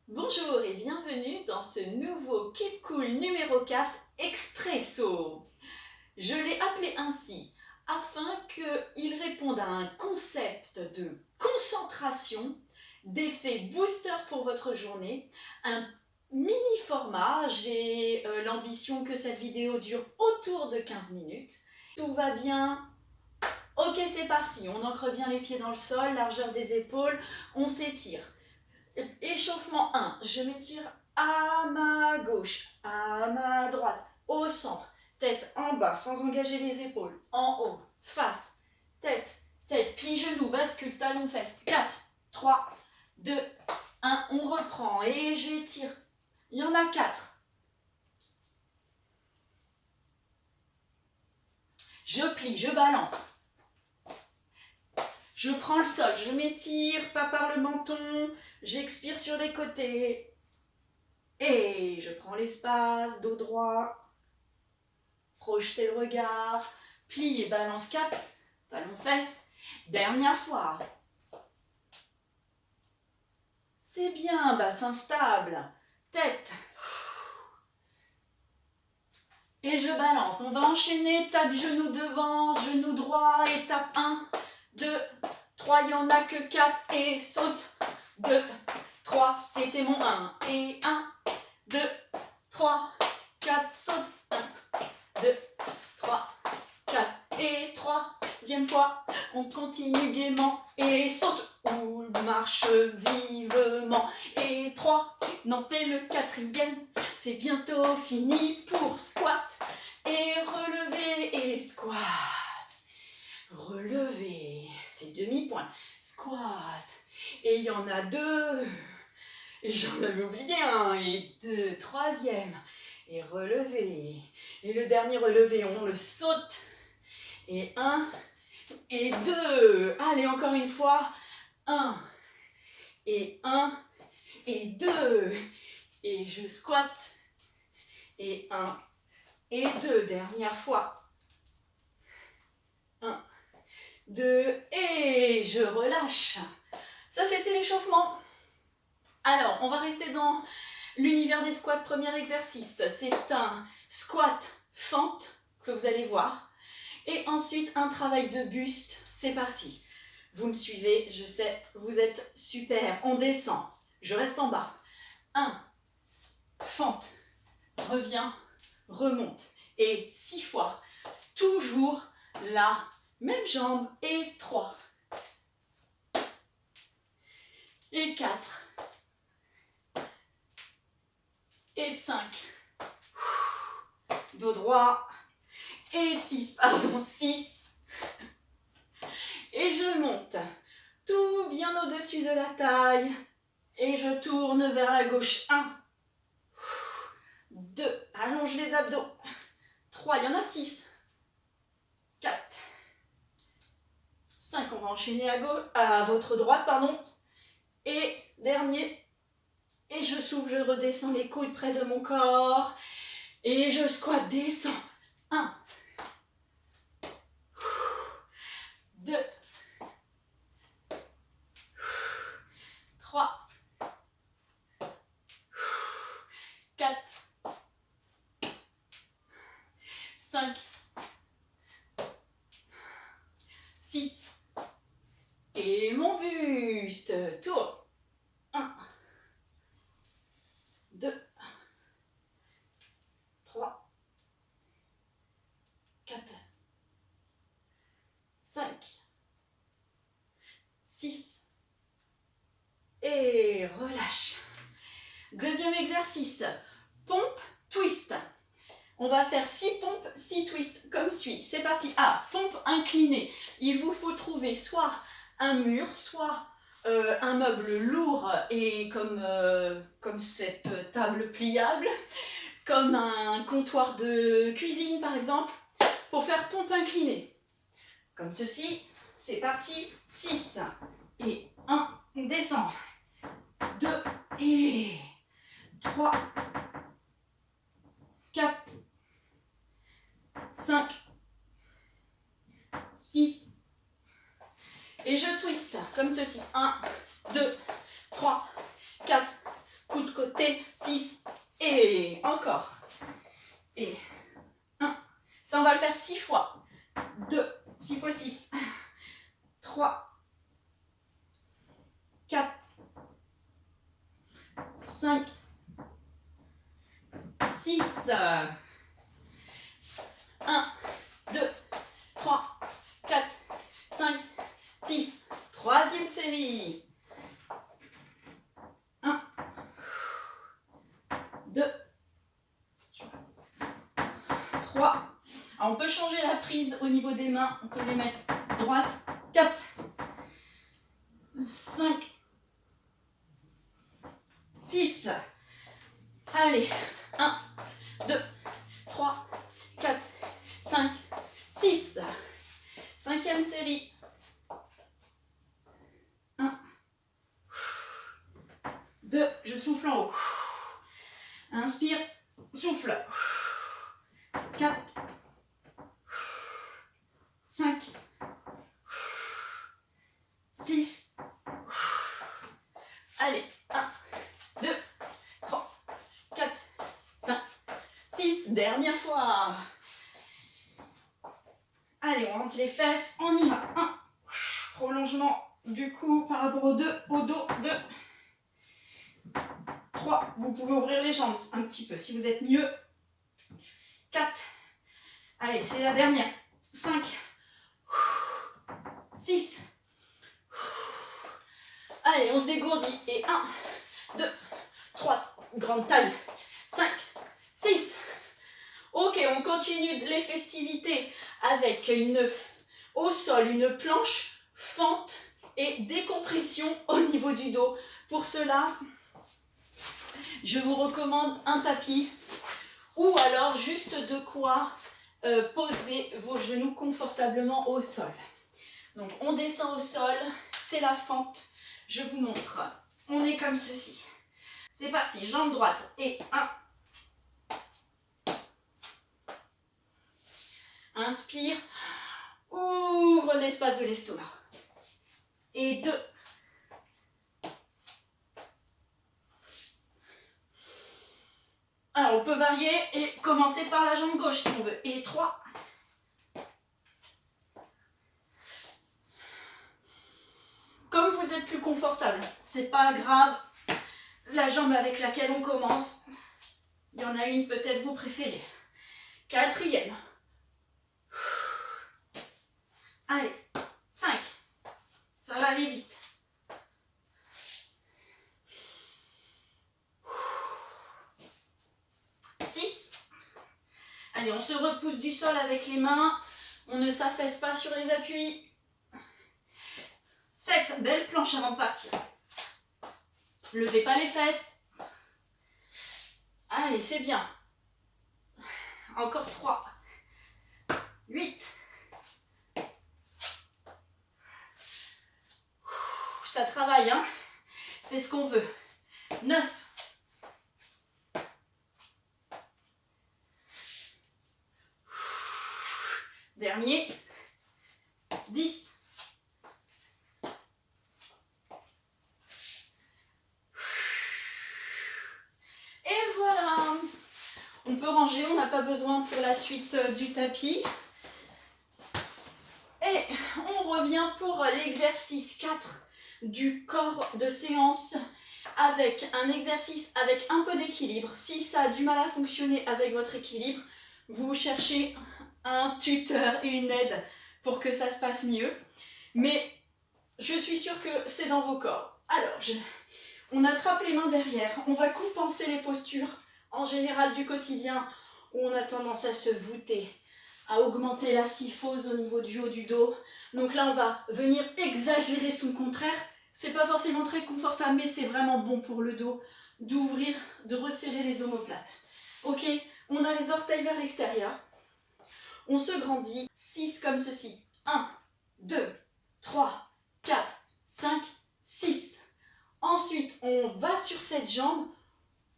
Bonjour et bienvenue dans ce nouveau Keep Cool numéro 4 Expresso. Je l'ai appelé ainsi afin qu'il réponde à un concept de concentration, d'effet booster pour votre journée, un mini format. J'ai l'ambition que cette vidéo dure autour de 15 minutes. Tout va bien? Ok, c'est parti. On ancre bien les pieds dans le sol, largeur des épaules, on s'étire. Échauffement 1, je m'étire à ma gauche, à ma droite, au centre, tête en bas sans engager les épaules, en haut, face, tête, plie genou, bascule, talon, fesse, 4, 3, 2, 1, on reprend et j'étire, il y en a 4. Je plie, je balance. Je prends le sol, je m'étire, pas par le menton, j'expire sur les côtés. Et je prends l'espace, dos droit, projetez le regard, plie et balance 4, talon fesse, dernière fois. C'est bien, bassin stable, tête. Et je balance, on va enchaîner, tape genou devant, genou droit, étape 1, 2, 3, il n'y en a que 4 et saute, 2, 3, c'était mon 1, et 1, 2, 3, 4, saute, 1, 2, 3, 4 et 3e fois, on continue gaiement et saute ou marche vivement et 3, non c'est le 4e, c'est bientôt fini pour squat et relever et squat, relever, c'est demi-point, squat et il y en a 2 et j'en avais oublié un et 2, 3e et relever et le dernier relevé on le saute et 1 et 2, allez encore une fois, 1 et 1 et 2 et je squatte et 1 et 2, dernière fois, 1, 2 et je relâche. Ça c'était l'échauffement. Alors on va rester dans l'univers des squats. Premier exercice, c'est un squat fente que vous allez voir. Et ensuite, un travail de buste. C'est parti. Vous me suivez, je sais, vous êtes super. On descend. Je reste en bas. 1, fente, reviens, remonte. Et 6 fois. Toujours la même jambe. Et 3. Et 4. Et 5. Dos droit. Et 6, pardon, 6. Et je monte tout bien au-dessus de la taille. Et je tourne vers la gauche. 1, 2, allonge les abdos. 3, il y en a 6. 4, 5, on va enchaîner à votre droite, pardon. Et dernier. Et je souffle, je redescends les coudes près de mon corps. Et je squatte, descends. 1, 2, 3, 4, 5, 6. Et mon buste. Tour. 1, 2, 3, 4, 5, 6. Et relâche. Deuxième exercice. Pompe, twist. On va faire 6 pompes, 6 twists, comme suit. C'est parti. Ah, pompe inclinée. Il vous faut trouver soit un mur, soit un meuble lourd et comme cette table pliable, comme un comptoir de cuisine par exemple, pour faire pompe inclinée. Comme ceci. C'est parti. 6 et 1, on descend. 2 et 3, 4, 5, 6. Et je twist comme ceci. 1, 2, 3, 4. Coude l'autre côté. 6. Et encore. Et 1. Ça, on va le faire 6 fois. 2. 6 fois 6. 3. 4. 5. 6. 1, 2, 3, 4, 5, 6. Troisième série. 1, 2, 3. Alors on peut changer la prise au niveau des mains. On peut les mettre droite. 4, 5, 6. Allez. 1, 2, 3, 4, 5, 6. Cinquième série. 1, 2, je souffle en haut. Inspire, souffle. 4, 5, 6. Allez, 1, 2, 3, 4, 5, 6. Dernière fois. Allez, on rentre les fesses, on y va. 1. Prolongement du cou par rapport au dos. 2. 3. Vous pouvez ouvrir les jambes un petit peu si vous êtes mieux. 4. Allez, c'est la dernière. 5. 6. Allez, on se dégourdit. Et 1, 2, 3. Grande taille. 5, 6. Ok, on continue les festivités avec au sol une planche, fente et décompression au niveau du dos. Pour cela, je vous recommande un tapis ou alors juste de quoi poser vos genoux confortablement au sol. Donc on descend au sol, c'est la fente. Je vous montre. On est comme ceci. C'est parti, jambe droite et 1. Inspire, ouvre l'espace de l'estomac. Et 2. Alors, on peut varier et commencer par la jambe gauche si on veut. Et 3. Comme vous êtes plus confortable, c'est pas grave. La jambe avec laquelle on commence, il y en a une peut-être vous préférez. 4e. Allez, 5. Ça va aller vite. 6. Allez, on se repousse du sol avec les mains. On ne s'affaisse pas sur les appuis. 7. Belle planche avant de partir. Levez pas les fesses. Allez, c'est bien. Encore 3. 8. Ça travaille, hein? C'est ce qu'on veut. 9. Dernier. 10. Et voilà. On peut ranger, on n'a pas besoin pour la suite du tapis. Et on revient pour l'exercice 4 du corps de séance avec un exercice avec un peu d'équilibre. Si ça a du mal à fonctionner avec votre équilibre, vous cherchez un tuteur et une aide pour que ça se passe mieux. Mais je suis sûre que c'est dans vos corps. Alors, on attrape les mains derrière, on va compenser les postures en général du quotidien où on a tendance à se voûter, à augmenter la syphose au niveau du haut du dos. Donc là, on va venir exagérer son contraire. C'est pas forcément très confortable, mais c'est vraiment bon pour le dos d'ouvrir, de resserrer les omoplates. Ok, on a les orteils vers l'extérieur. On se grandit. 6 comme ceci. 1, 2, 3, 4, 5, 6. Ensuite, on va sur cette jambe.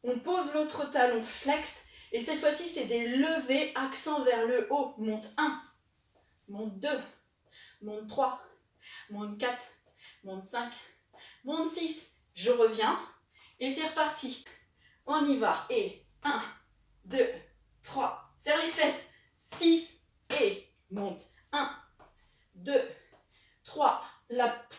On pose l'autre talon flex. Et cette fois-ci, c'est des levées, accent vers le haut. Monte 1, monte 2, monte 3, monte 4, monte 5, monte 6. Je reviens et c'est reparti. On y va. Et 1, 2, 3. Serre les fesses. 6 et monte. 1, 2, 3.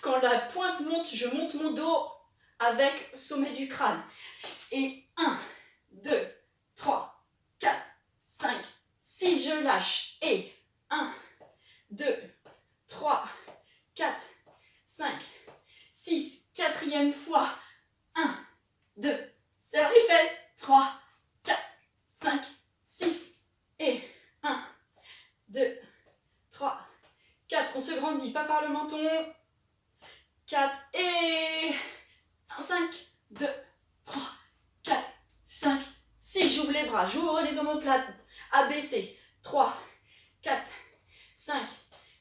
Quand la pointe monte, je monte mon dos avec sommet du crâne. Et 1, 2, 3, 4, 5, 6. Je lâche. Et 1, 2, 3, 4, 5, 6. Quatrième fois. 1, 2. Serre les fesses. 3, 4, 5, 6. Et 1, 2, 3, 4. On se grandit, pas par le menton. 4 et 5, 2, 3, 4, 5, 6. J'ouvre les bras, j'ouvre les omoplates. Abaissé. 3, 4, 5,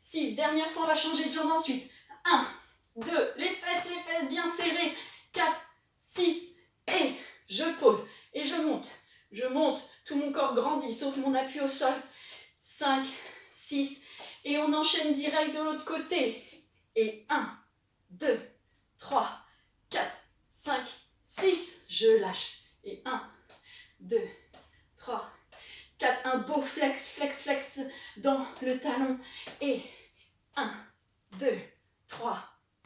6. Dernière fois, on va changer de jambe ensuite. 1, 2, les fesses bien serrées. 4, 6 et je pose et je monte. Je monte, tout mon corps grandit sauf mon appui au sol. 5, 6 et on enchaîne direct de l'autre côté. Et 1, 2, 3, 4, 5, 6. Je lâche. Et 1, 2, 3, 4. Un beau flex, flex, flex dans le talon. Et 1, 2, 3,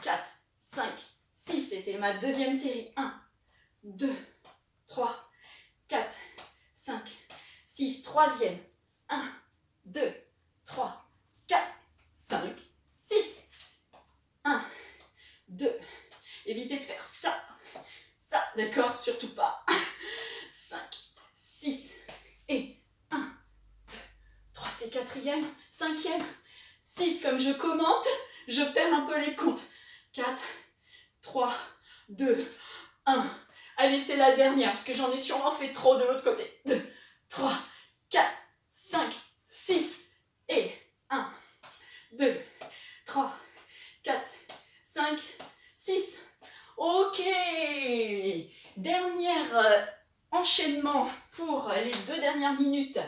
4, 5, 6. C'était ma deuxième série. 1, 2, 3, 4, 5, 6. Troisième. 1, 2, 3, 4, 5, 6. 1, 2. Évitez de faire ça. Ça, d'accord? Surtout pas. 5, 6. Et 1, 2, 3. C'est quatrième. Cinquième. 6. Comme je commente, je perds un peu les comptes. 4, 3, 2, 1. Allez, c'est la dernière, parce que j'en ai sûrement fait trop de l'autre côté. 2, 3, 4, 5, 6. Et 1, 2, 3, 4, 5, 6. Ok. Dernier enchaînement pour les 2 dernières minutes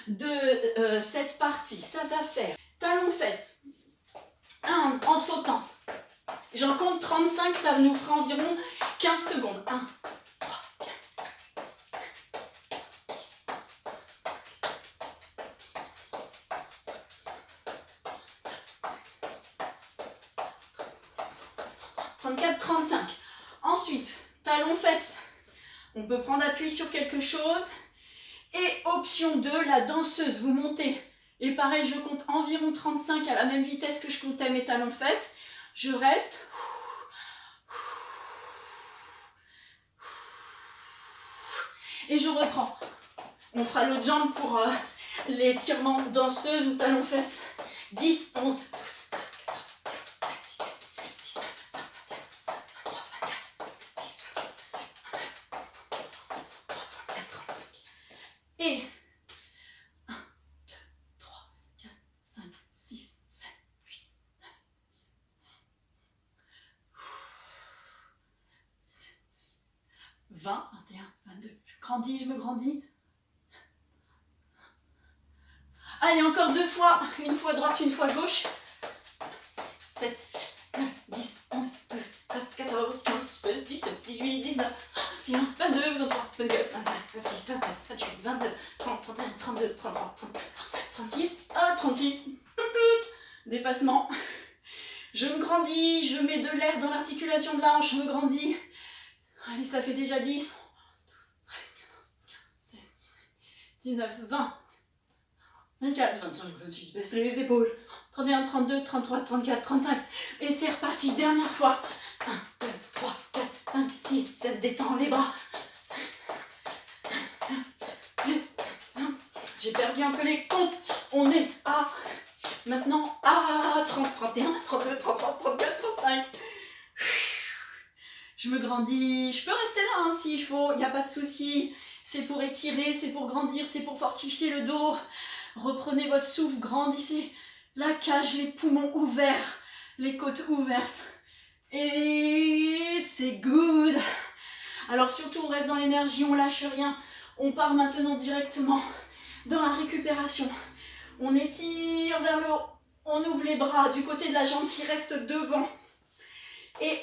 de cette partie. Ça va faire talons-fesses. 1 en sautant. J'en compte 35, ça nous fera environ 15 secondes. 1, 3, 34, 35. Ensuite, talons-fesses. On peut prendre appui sur quelque chose. Et option 2, la danseuse. Vous montez. Et pareil, je compte environ 35 à la même vitesse que je comptais mes talons-fesses. Je reste. Et je reprends. On fera l'autre jambe pour l'étirement danseuse ou talons-fesses. 10, 11, 12, 13, 14, 15, 16, 17, 18, 19, 20, 21, 23, 24, 35. Et 1, 2, 3, 4, 5, 6, 7, 8, 9, 10, 20, 21, 22. Je grandis, je me grandis. Allez, encore 2 fois. Une fois droite, une fois gauche. 7, 9, 10, 11, 12, 13, 14, 15, 16, 17, 18, 19, 21, 22, 23, 24, 25, 26, 27, 28, 29, 30, 31, 32, 33, 34, 36. 36. Dépassement. Je me grandis, je mets de l'air dans l'articulation de la hanche, je me grandis. Allez, ça fait déjà 10, 13, 14, 15, 16, 17, 19, 20, 24, 25, 26, baisse les épaules. 31, 32, 33, 34, 35. Et c'est reparti, dernière fois. 1, 2, 3, 4, 5, 6, 7, détends les bras. J'ai perdu un peu les comptes. On est à, maintenant, à 30, 31, 32, 33, 34, 35. Je me grandis. Je peux rester là hein, s'il faut, il n'y a pas de souci. C'est pour étirer, c'est pour grandir, c'est pour fortifier le dos. Reprenez votre souffle, grandissez la cage, les poumons ouverts, les côtes ouvertes. Et c'est good. Alors surtout, on reste dans l'énergie, on lâche rien. On part maintenant directement dans la récupération. On étire vers le haut. On ouvre les bras du côté de la jambe qui reste devant. Et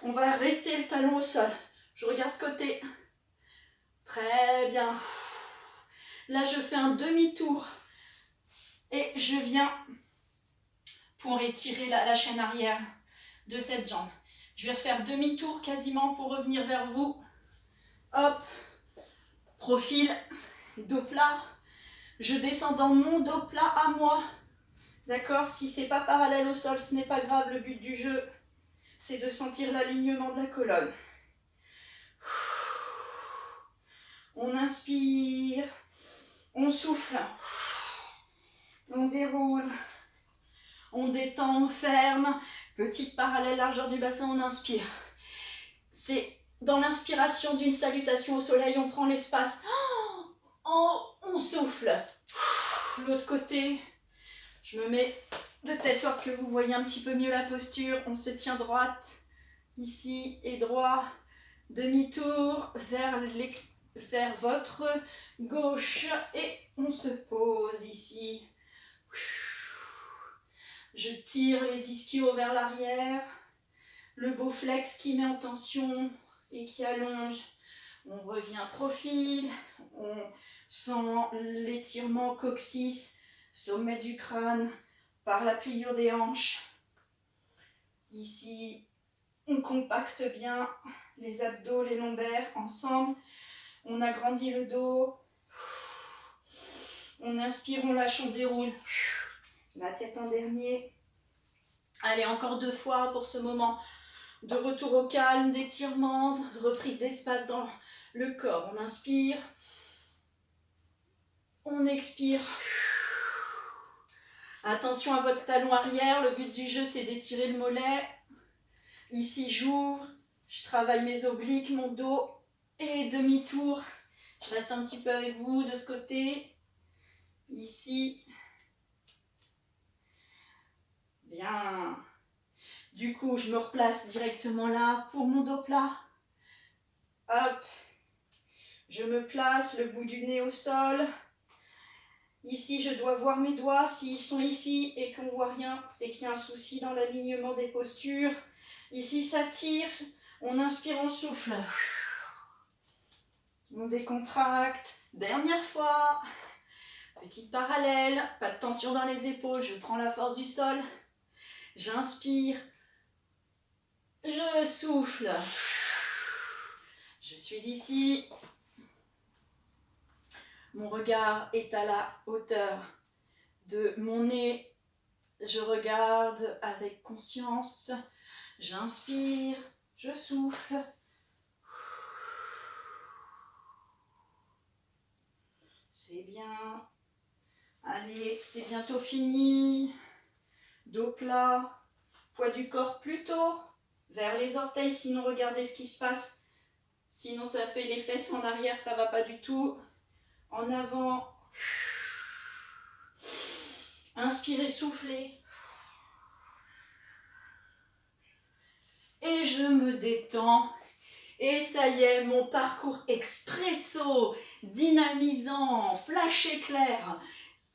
on va rester le talon au sol. Je regarde côté. Très bien. Là, je fais un demi-tour et je viens pour étirer la chaîne arrière de cette jambe. Je vais refaire demi-tour quasiment pour revenir vers vous. Hop, profil, dos plat. Je descends dans mon dos plat à moi. D'accord? Si c'est pas parallèle au sol, ce n'est pas grave. Le but du jeu, c'est de sentir l'alignement de la colonne. On inspire, on souffle, on déroule, on détend, on ferme. Petite parallèle largeur du bassin, on inspire. C'est dans l'inspiration d'une salutation au soleil, on prend l'espace. On souffle. L'autre côté, je me mets de telle sorte que vous voyez un petit peu mieux la posture. On se tient droite, ici et droit. Demi-tour vers votre gauche et on se pose ici. Je tire les ischios vers l'arrière, le beau flex qui met en tension et qui allonge. On revient profil, on sent l'étirement coccyx, sommet du crâne, par la pliure des hanches. Ici, on compacte bien les abdos, les lombaires ensemble. On agrandit le dos. On inspire, on lâche, on déroule. La tête en dernier. Allez, encore 2 fois pour ce moment de retour au calme, d'étirement, de reprise d'espace dans le corps. On inspire. On expire. Attention à votre talon arrière. Le but du jeu, c'est d'étirer le mollet. Ici, j'ouvre. Je travaille mes obliques, mon dos. Et demi-tour. Je reste un petit peu avec vous de ce côté. Ici. Bien. Du coup, je me replace directement là pour mon dos plat. Hop. Je me place, le bout du nez au sol. Ici, je dois voir mes doigts. S'ils sont ici et qu'on ne voit rien, c'est qu'il y a un souci dans l'alignement des postures. Ici, ça tire. On inspire, on souffle. On décontracte. Dernière fois. Petite parallèle. Pas de tension dans les épaules. Je prends la force du sol. J'inspire. Je souffle. Je suis ici. Mon regard est à la hauteur de mon nez. Je regarde avec conscience. J'inspire. Je souffle. C'est bien. Allez, c'est bientôt fini. Dos plat. Poids du corps plutôt vers les orteils. Sinon, regardez ce qui se passe. Sinon, ça fait les fesses en arrière. Ça ne va pas du tout. En avant. Inspirez, soufflez. Et je me détends. Et ça y est, mon parcours expresso, dynamisant, flash éclair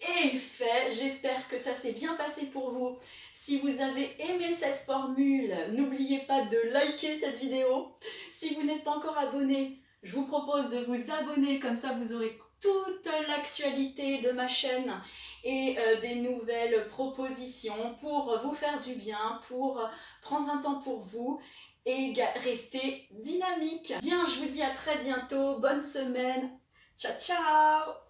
est fait. J'espère que ça s'est bien passé pour vous. Si vous avez aimé cette formule, n'oubliez pas de liker cette vidéo. Si vous n'êtes pas encore abonné, je vous propose de vous abonner, comme ça vous aurez toute l'actualité de ma chaîne et des nouvelles propositions pour vous faire du bien, pour prendre un temps pour vous et rester dynamique. Bien, je vous dis à très bientôt, bonne semaine, ciao ciao.